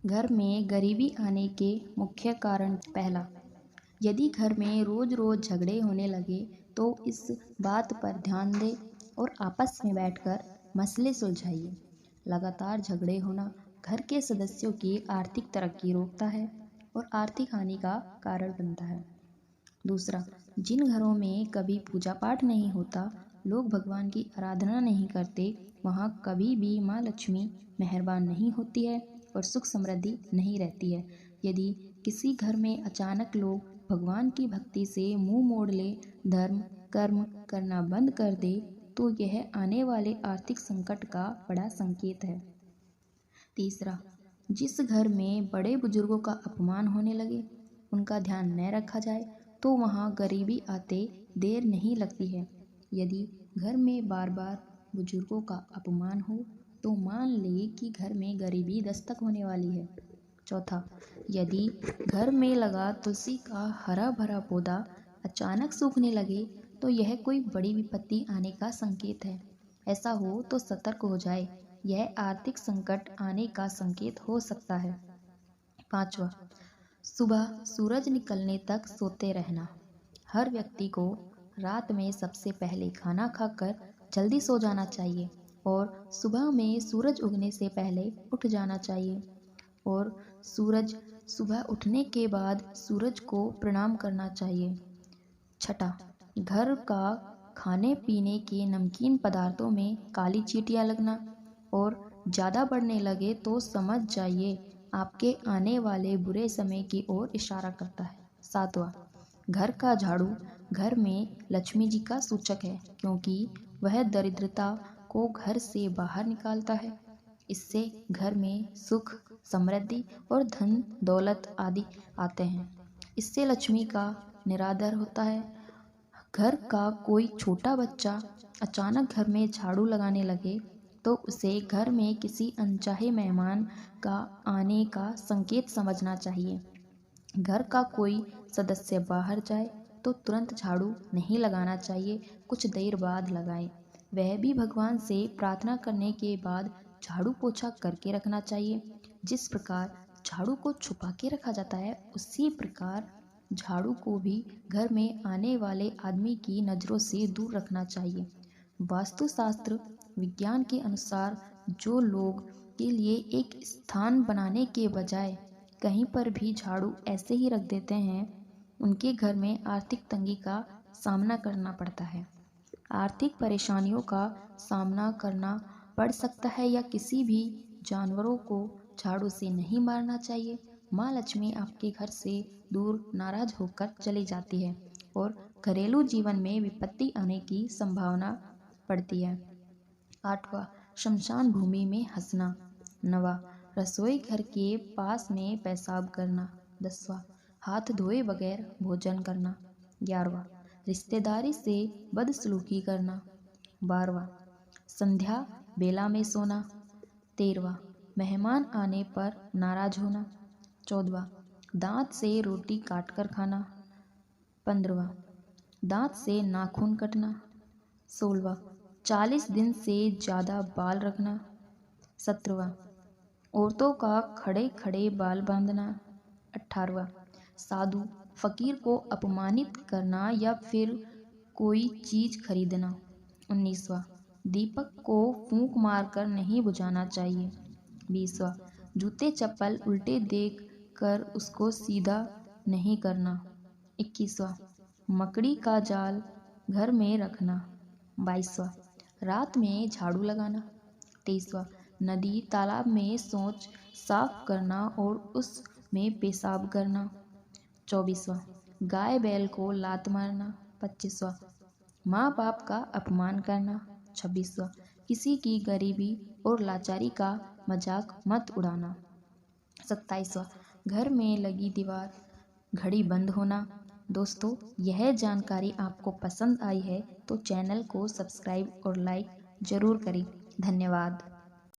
घर में गरीबी आने के मुख्य कारण। पहला, यदि घर में रोज रोज झगड़े होने लगे तो इस बात पर ध्यान दें और आपस में बैठकर मसले सुलझाइए। लगातार झगड़े होना घर के सदस्यों की आर्थिक तरक्की रोकता है और आर्थिक हानि का कारण बनता है। दूसरा, जिन घरों में कभी पूजा पाठ नहीं होता, लोग भगवान की आराधना नहीं करते, वहाँ कभी भी माँ लक्ष्मी मेहरबान नहीं होती है और सुख समृद्धि नहीं रहती है। यदि किसी घर में अचानक लोग भगवान की भक्ति से मुंह मोड़ ले, धर्म कर्म करना बंद कर दे, तो यह आने वाले आर्थिक संकट का बड़ा संकेत है। तीसरा, जिस घर में बड़े बुजुर्गों का अपमान होने लगे, उनका ध्यान न रखा जाए, तो वहाँ गरीबी आते देर नहीं लगती है। यदि घर में बार बार बुजुर्गों का अपमान हो तो मान ले कि घर में गरीबी दस्तक होने वाली है। चौथा, यदि घर में लगा तुलसी का हरा भरा पौधा अचानक सूखने लगे तो यह कोई बड़ी विपत्ति आने का संकेत है। ऐसा हो तो सतर्क हो जाए, यह आर्थिक संकट आने का संकेत हो सकता है। पांचवा, सुबह सूरज निकलने तक सोते रहना। हर व्यक्ति को रात में सबसे पहले खाना खाकर जल्दी सो जाना चाहिए और सुबह में सूरज उगने से पहले उठ जाना चाहिए और सुबह उठने के बाद सूरज को प्रणाम करना चाहिए। छठा, घर का खाने पीने के नमकीन पदार्थों में काली चींटियां लगना और ज़्यादा बढ़ने लगे तो समझ जाइए आपके आने वाले बुरे समय की ओर इशारा करता है। सातवां, घर का झाड़ू घर में लक्ष्मी जी का सूचक है, क्योंकि वह दरिद्रता को घर से बाहर निकालता है। इससे घर में सुख समृद्धि और धन दौलत आदि आते हैं। इससे लक्ष्मी का निरादर होता है। घर का कोई छोटा बच्चा अचानक घर में झाड़ू लगाने लगे तो उसे घर में किसी अनचाहे मेहमान का आने का संकेत समझना चाहिए। घर का कोई सदस्य बाहर जाए तो तुरंत झाड़ू नहीं लगाना चाहिए, कुछ देर बाद लगाएं। वह भी भगवान से प्रार्थना करने के बाद झाड़ू पोछा करके रखना चाहिए। जिस प्रकार झाड़ू को छुपा के रखा जाता है, उसी प्रकार झाड़ू को भी घर में आने वाले आदमी की नज़रों से दूर रखना चाहिए। वास्तुशास्त्र विज्ञान के अनुसार जो लोग के लिए एक स्थान बनाने के बजाय कहीं पर भी झाड़ू ऐसे ही रख देते हैं, उनके घर में आर्थिक तंगी का सामना करना पड़ता है। आर्थिक परेशानियों का सामना करना पड़ सकता है या किसी भी जानवरों को झाड़ू से नहीं मारना चाहिए। माँ लक्ष्मी आपके घर से दूर नाराज होकर चली जाती है और घरेलू जीवन में विपत्ति आने की संभावना पड़ती है। आठवां, शमशान भूमि में हंसना। नवा, रसोई घर के पास में पेशाब करना। 10वां, हाथ धोए बगैर भोजन करना। 11वां, रिश्तेदारी से बदसलूकी करना। 12वां, संध्या बेला में सोना। 13वां, मेहमान आने पर नाराज होना। 14वां, दांत से रोटी काटकर खाना। 15वां, दांत से नाखून कटना। 16वां, 40 दिन से ज़्यादा बाल रखना। 17वां, औरतों का खड़े खड़े बाल बांधना। 18वां, साधु फकीर को अपमानित करना या फिर कोई चीज़ खरीदना। 19वां, दीपक को फूंक मारकर नहीं बुझाना चाहिए। 20वां, जूते चप्पल उल्टे देख कर उसको सीधा नहीं करना। 21वां, मकड़ी का जाल घर में रखना। 22वां, रात में झाड़ू लगाना। 23वां, नदी तालाब में शौच साफ करना और उसमें पेशाब करना। 24वां, गाय बैल को लात मारना। 25वां, माँ बाप का अपमान करना। 26वां, किसी की गरीबी और लाचारी का मजाक मत उड़ाना। 27वां, घर में लगी दीवार घड़ी बंद होना। दोस्तों, यह जानकारी आपको पसंद आई है तो चैनल को सब्सक्राइब और लाइक ज़रूर करें। धन्यवाद।